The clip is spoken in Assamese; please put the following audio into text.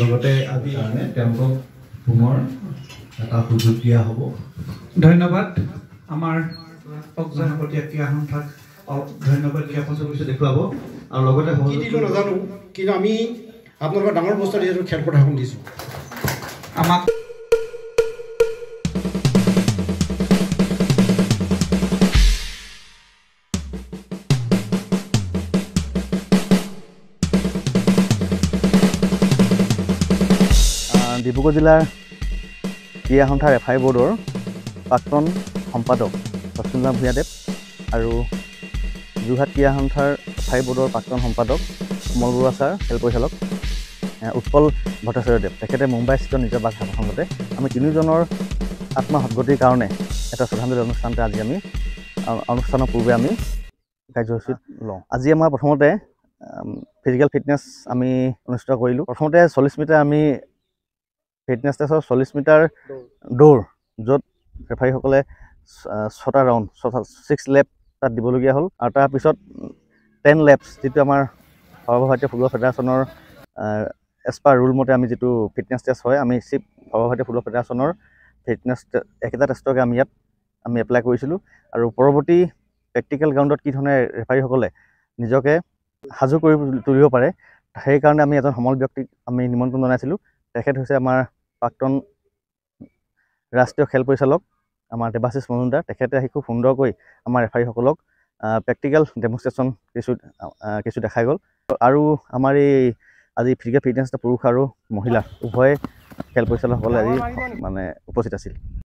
লগতে আজি তেওঁলোকক পুনৰ এটা সুযোগ দিয়া হ'ব। ধন্যবাদ আমাৰ অগ্ৰগতিয়া ক্ৰীড়া সন্থাক ধন্যবাদ জ্ঞাপন কৰিছোঁ দেখুৱাব আৰু লগতে কি দিলোঁ নাজানো কিন্তু আমি আপোনালোকৰ ডাঙৰ বস্তু যিহেতু খেল প্ৰদৰ্শন দিছোঁ আমাক ডিব্ৰুগড় জিলাৰ ক্ৰীড়া সন্থাৰ ৰেফাৰী বোৰ্ডৰ প্ৰাক্তন সম্পাদক লক্ষ্মীনাথ ভূঞাদেৱ আৰু যোৰহাট ক্ৰীড়া সন্থাৰ ৰেফাৰী বোৰ্ডৰ প্ৰাক্তন সম্পাদক কমল বৰুৱা ছাৰ, খেল পৰিচালক উৎপল ভট্টাচাৰ্যদেৱ, তেখেতে মুম্বাইস্থিত নিজৰ বাসভৱনতে আমি তিনিওজনৰ আত্মা সদগতিৰ কাৰণে এটা শ্ৰদ্ধাঞ্জলি অনুষ্ঠানতে আজি আমি অনুষ্ঠানৰ পূৰ্বে আমি কাৰ্যসূচীত লওঁ। আজি আমাৰ প্ৰথমতে ফিজিকেল ফিটনেছ আমি অনুষ্ঠিত কৰিলোঁ। প্ৰথমতে 40 মিটাৰ আমি ফিটনেছ টেষ্টৰ 40 মিটাৰ দৌৰ, য'ত ৰেফাৰীসকলে 6টা ৰাউণ্ড 6 লেপ তাত দিবলগীয়া হ'ল আৰু তাৰপিছত 10 লেপছ যিটো আমাৰ সৰ্বভাৰতীয় ফুটবল ফেডাৰেশ্যনৰ এজ পাৰ ৰুল মতে আমি যিটো ফিটনেছ টেষ্ট হয়, আমি সৰ্বভাৰতীয় ফুটবল ফেডাৰেশ্যনৰ ফিটনেছ একেটা টেষ্টকে আমি ইয়াত এপ্লাই কৰিছিলোঁ আৰু পৰৱৰ্তী প্ৰেক্টিকেল গ্ৰাউণ্ডত কি ধৰণে ৰেফাৰীসকলে নিজকে সাজু কৰি তুলিব পাৰে সেইকাৰণে আমি এজন সমল ব্যক্তিক আমি নিমন্ত্ৰণ জনাইছিলোঁ। তেখেত হৈছে আমাৰ প্ৰাক্তন ৰাষ্ট্ৰীয় খেল পৰিচালক আমাৰ দেৱাশিষ মজুমদাৰ। তেখেতে আহি খুব সুন্দৰকৈ আমাৰ ৰেফাৰীসকলক প্ৰেক্টিকেল ডেমনষ্ট্ৰেশ্যন কিছু দেখাই গ'ল আৰু আমাৰ এই আজি ফিজিকেল ফিটনেছ পুৰুষ আৰু মহিলা উভয় খেল পৰিচালকসকলে আজি উপস্থিত আছিল।